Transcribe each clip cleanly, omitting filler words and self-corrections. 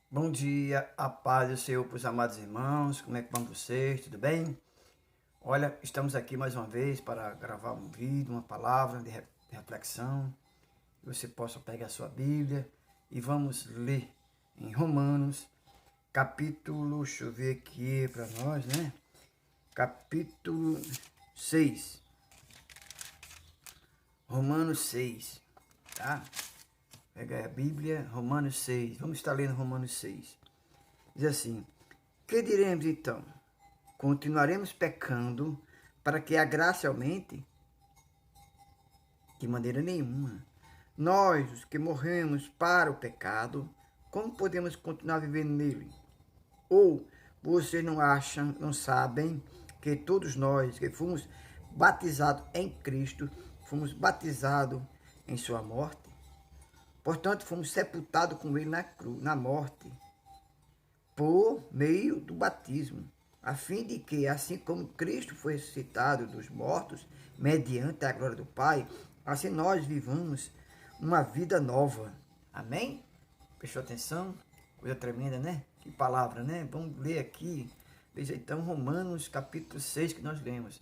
Bom dia, a paz do Senhor para os amados irmãos, como é que vão vocês, tudo bem? Olha, estamos aqui mais uma vez para gravar um vídeo, uma palavra de reflexão, que você possa pegar a sua Bíblia e vamos ler em Romanos, capítulo, deixa eu ver aqui para nós, né? Capítulo 6, Romanos 6, tá? Pega a Bíblia, Romanos 6, vamos estar lendo Romanos 6. Diz assim: que diremos então? Continuaremos pecando para que a graça aumente? De maneira nenhuma. Nós, os que morremos para o pecado, como podemos continuar vivendo nele? Ou vocês não acham, não sabem que todos nós que fomos batizados em Cristo, fomos batizados em sua morte? Portanto, fomos sepultados com ele na cruz, na morte, por meio do batismo, a fim de que, assim como Cristo foi ressuscitado dos mortos, mediante a glória do Pai, assim nós vivamos uma vida nova. Amém? Prestou atenção? Coisa tremenda, né? Que palavra, né? Vamos ler aqui. Veja então Romanos capítulo 6 que nós lemos.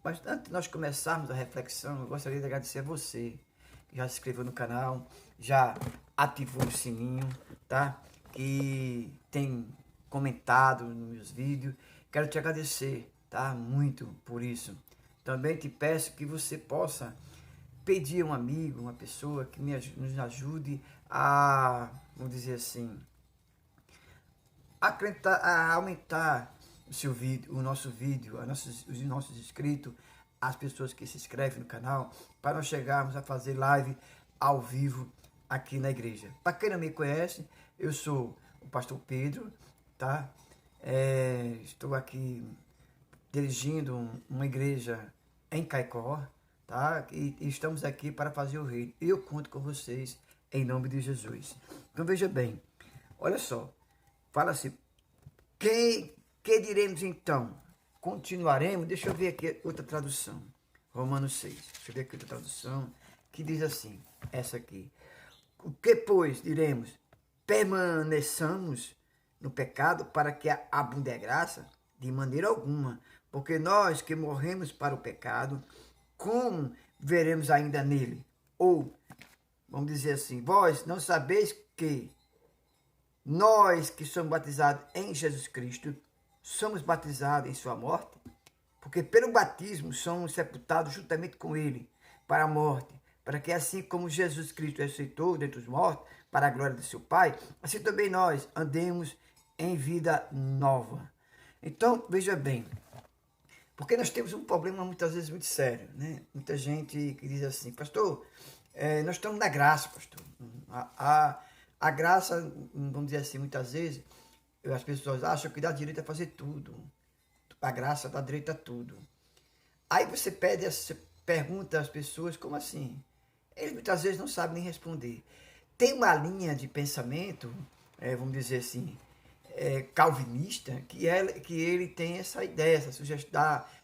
Mas antes de nós começarmos a reflexão, eu gostaria de agradecer a você que já se inscreveu no canal, já ativou o sininho, tá? Que tem comentado nos meus vídeos. Quero te agradecer, tá? Muito por isso. Também te peço que você possa pedir a um amigo, uma pessoa que nos ajude a, vamos dizer assim, a aumentar o seu vídeo, o nosso vídeo, os nossos inscritos, as pessoas que se inscrevem no canal, para nós chegarmos a fazer live ao vivo aqui na igreja. Para quem não me conhece, eu sou o pastor Pedro, tá? Estou aqui dirigindo uma igreja em Caicó, tá? E estamos aqui para fazer o reino. Eu conto com vocês em nome de Jesus. Então veja bem, olha só, fala assim, que diremos então? Continuaremos? Deixa eu ver aqui outra tradução. Romanos 6. Deixa eu ver aqui outra tradução que diz assim, essa aqui. O que, pois, diremos? Permaneçamos no pecado para que abunde a graça? De maneira alguma. Porque nós que morremos para o pecado, como veremos ainda nele? Ou, vamos dizer assim, vós não sabeis que nós que somos batizados em Jesus Cristo, somos batizados em sua morte? Porque pelo batismo somos sepultados juntamente com ele para a morte, para que assim como Jesus Cristo ressuscitou dentre os mortos, para a glória de seu Pai, assim também nós andemos em vida nova. Então, veja bem, porque nós temos um problema muitas vezes muito sério, né? Muita gente que diz assim, pastor, nós estamos na graça, pastor. A graça, vamos dizer assim, muitas vezes, as pessoas acham que dá direito a fazer tudo. A graça dá direito a tudo. Aí você pergunta às pessoas, como assim? Eles muitas vezes não sabem nem responder. Tem uma linha de pensamento, vamos dizer assim, calvinista, que ele tem essa ideia,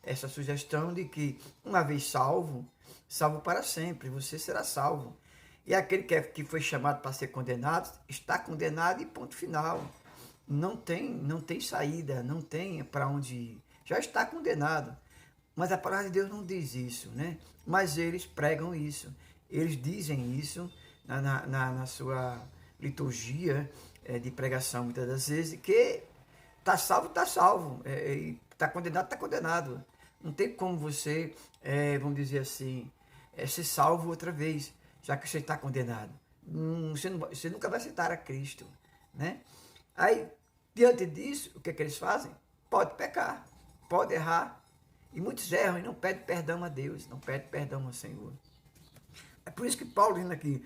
essa sugestão de que uma vez salvo, salvo para sempre, você será salvo. E aquele que foi chamado para ser condenado, está condenado e ponto final. Não tem saída, não tem para onde ir. Já está condenado. Mas a palavra de Deus não diz isso, né? Mas eles pregam isso. Eles dizem isso na sua liturgia de pregação, muitas das vezes, que está salvo. Está condenado, está condenado. Não tem como você, vamos dizer assim, ser salvo outra vez, já que você está condenado. Você nunca vai aceitar a Cristo, né? Aí, diante disso, o que é que eles fazem? Pode pecar, pode errar. E muitos erram e não pedem perdão a Deus, não pedem perdão ao Senhor. É por isso que Paulo diz aqui,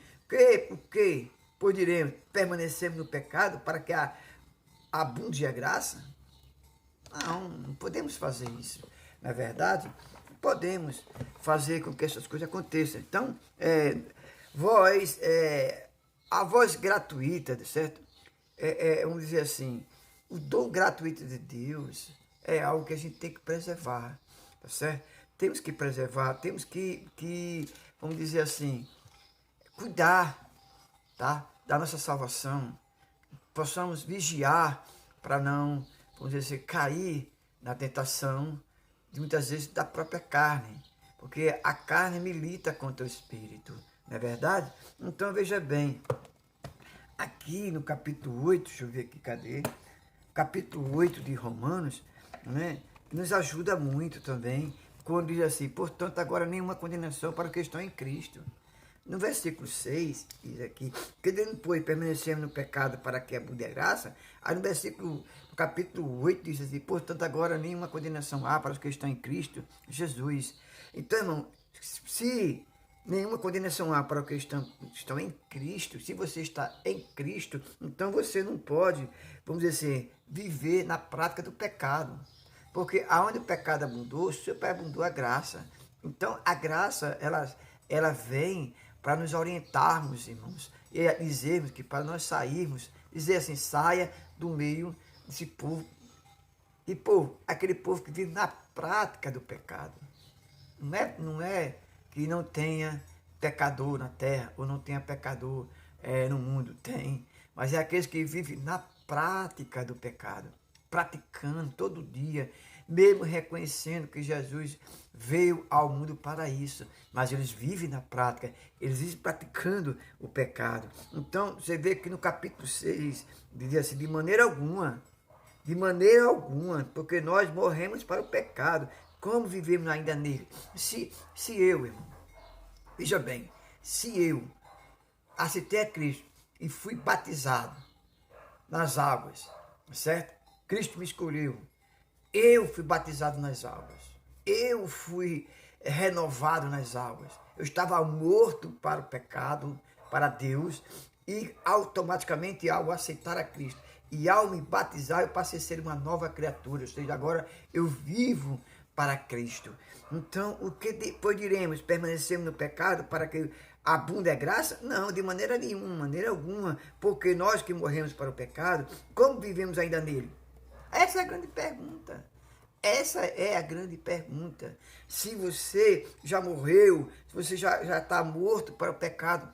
porque pois diremos, permanecemos no pecado para que abunde a graça? Não podemos fazer isso. Na verdade, podemos fazer com que essas coisas aconteçam. Então, a voz gratuita, certo? Vamos dizer assim, o dom gratuito de Deus é algo que a gente tem que preservar, tá certo? Temos que preservar, temos que vamos dizer assim, cuidar, tá? Da nossa salvação. possamos vigiar para não, vamos dizer assim, cair na tentação de muitas vezes da própria carne, porque a carne milita contra o espírito, não é verdade? Então veja bem, aqui no capítulo 8, deixa eu ver aqui, cadê? Capítulo 8 de Romanos, né, nos ajuda muito também, quando diz assim, portanto, agora nenhuma condenação para os que estão em Cristo. No versículo 6, diz aqui, que depois permanecemos no pecado para que abunde a graça. Aí no capítulo 8, diz assim, portanto, agora nenhuma condenação há para os que estão em Cristo Jesus. Então, irmão, se nenhuma condenação há para os que estão em Cristo, se você está em Cristo, então você não pode, vamos dizer assim, viver na prática do pecado. Porque aonde o pecado abundou, superabundou a graça. Então, a graça, ela vem para nos orientarmos, irmãos, e dizermos que para nós sairmos, dizer assim, saia do meio desse povo. E povo, aquele povo que vive na prática do pecado. Não é que não tenha pecador na terra, ou não tenha pecador no mundo, tem. Mas é aqueles que vivem na prática do pecado, praticando todo dia, mesmo reconhecendo que Jesus veio ao mundo para isso, mas eles vivem na prática, eles vivem praticando o pecado. Então, você vê que no capítulo 6, diz assim, de maneira alguma, porque nós morremos para o pecado, como vivemos ainda nele? Se eu, irmão, veja bem, se eu aceitei a Cristo e fui batizado nas águas, certo? Cristo me escolheu. Eu fui batizado nas águas. Eu fui renovado nas águas. Eu estava morto para o pecado, para Deus, e automaticamente ao aceitar a Cristo e ao me batizar, eu passei a ser uma nova criatura. Ou seja, agora eu vivo para Cristo. Então, o que depois diremos? Permanecemos no pecado para que abunde a graça? Não, de maneira nenhuma, maneira alguma. Porque nós que morremos para o pecado, como vivemos ainda nele? Essa é a grande pergunta. Essa é a grande pergunta. Se você já morreu, se você já está morto para o pecado.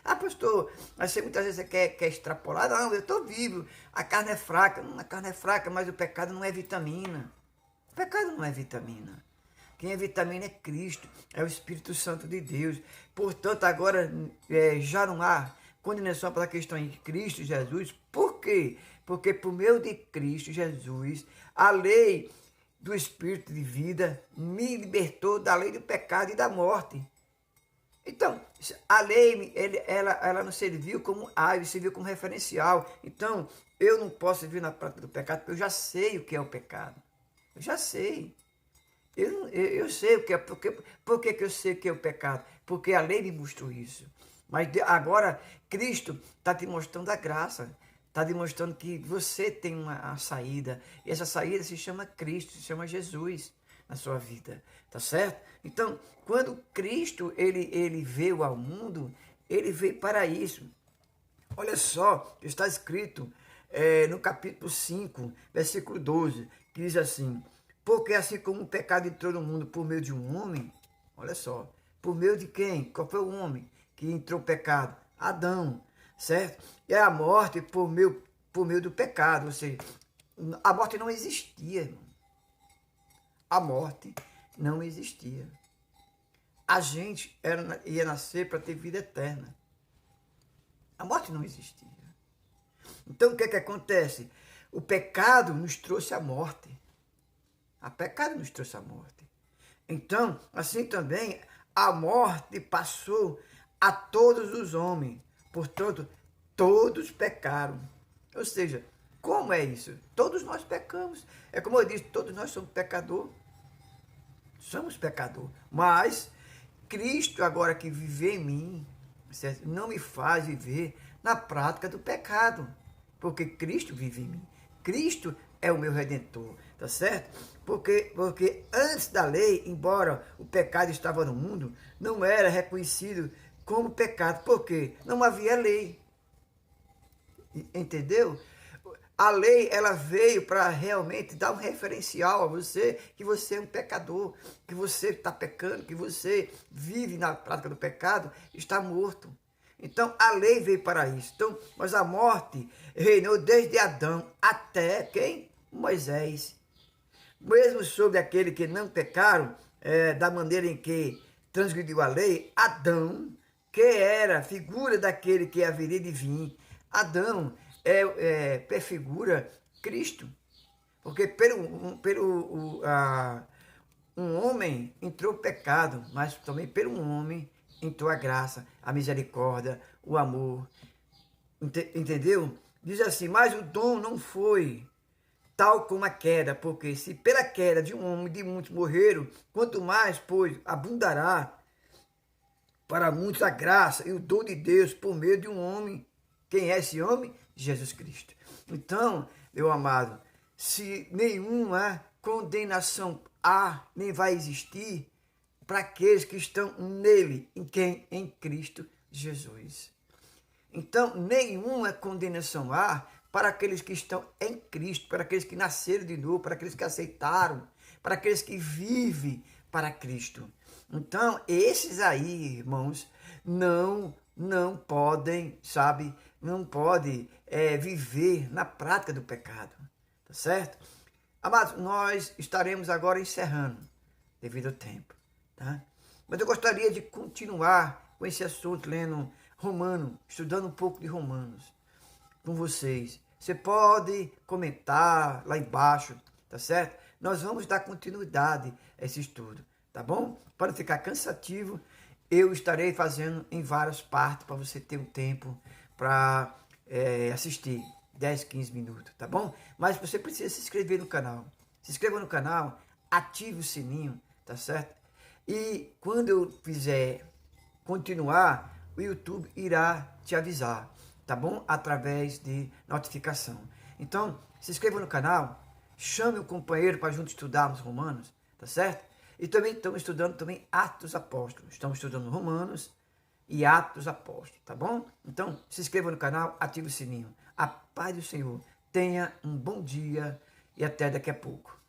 Ah, pastor, mas você muitas vezes você quer extrapolar. Não, eu estou vivo. A carne é fraca. A carne é fraca, mas o pecado não é vitamina. O pecado não é vitamina. Quem é vitamina é Cristo, é o Espírito Santo de Deus. Portanto, agora já não há condenação para quem está em Cristo Jesus. Por quê? Porque por meio de Cristo Jesus, a lei do Espírito de vida me libertou da lei do pecado e da morte. Então, a lei, ela não serviu como serviu como referencial. Então, eu não posso viver na prática do pecado, porque eu já sei o que é o pecado. Eu já sei. Eu sei o que é. Por que eu sei o que é o pecado? Porque a lei me mostrou isso. Mas agora, Cristo está te mostrando a graça. Está demonstrando que você tem uma saída. E essa saída se chama Cristo, se chama Jesus na sua vida. Tá certo? Então, quando Cristo ele veio ao mundo, ele veio para isso. Olha só, está escrito no capítulo 5, versículo 12, que diz assim, porque assim como o pecado entrou no mundo por meio de um homem, olha só, por meio de quem? Qual foi o homem que entrou o pecado? Adão, certo? E a morte por meio do pecado, ou seja, a morte não existia, irmão. A morte não existia. A gente ia nascer para ter vida eterna. A morte não existia. Então, o que é que acontece? O pecado nos trouxe a morte. O pecado nos trouxe a morte. Então, assim também, a morte passou a todos os homens. Portanto, todos pecaram. Ou seja, como é isso? Todos nós pecamos. É como eu disse, todos nós somos pecadores. Somos pecadores. Mas Cristo, agora que vive em mim, certo? Não me faz viver na prática do pecado. Porque Cristo vive em mim. Cristo é o meu Redentor, tá certo? Porque antes da lei, embora o pecado estava no mundo, não era reconhecido como pecado. Por quê? Não havia lei. Entendeu? A lei, ela veio para realmente dar um referencial a você, que você é um pecador, que você está pecando, que você vive na prática do pecado, está morto. Então, a lei veio para isso. Então, mas a morte reinou desde Adão até quem? Moisés. Mesmo sobre aquele que não pecaram, da maneira em que transgrediu a lei, Adão, que era figura daquele que haveria de vir, Adão prefigura Cristo. Porque um homem entrou o pecado, mas também pelo um homem entrou a graça, a misericórdia, o amor. Entendeu? Diz assim, mas o dom não foi tal como a queda, porque se pela queda de um homem de muitos morreram, quanto mais, pois, abundará para muitos a graça e o dom de Deus por meio de um homem. Quem é esse homem? Jesus Cristo. Então, meu amado, se nenhuma condenação há, nem vai existir, para aqueles que estão nele, em quem? Em Cristo Jesus. Então, nenhuma condenação há para aqueles que estão em Cristo, para aqueles que nasceram de novo, para aqueles que aceitaram, para aqueles que vivem para Cristo. Então, esses aí, irmãos, não podem, sabe, não podem viver na prática do pecado, tá certo? Amados, nós estaremos agora encerrando, devido ao tempo, tá? Mas eu gostaria de continuar com esse assunto, lendo Romanos, estudando um pouco de Romanos com vocês. Você pode comentar lá embaixo, tá certo? Nós vamos dar continuidade a esse estudo, tá bom? Para não ficar cansativo, eu estarei fazendo em várias partes para você ter um tempo para assistir, 10, 15 minutos, tá bom? Mas você precisa se inscrever no canal. Se inscreva no canal, ative o sininho, tá certo? E quando eu fizer continuar, o YouTube irá te avisar, tá bom? Através de notificação. Então, se inscreva no canal, chame o companheiro para juntos estudarmos Romanos, tá certo? E também estamos estudando também Atos Apóstolos. Estamos estudando Romanos e Atos Apóstolos, tá bom? Então, se inscreva no canal, ative o sininho. A paz do Senhor. Tenha um bom dia e até daqui a pouco.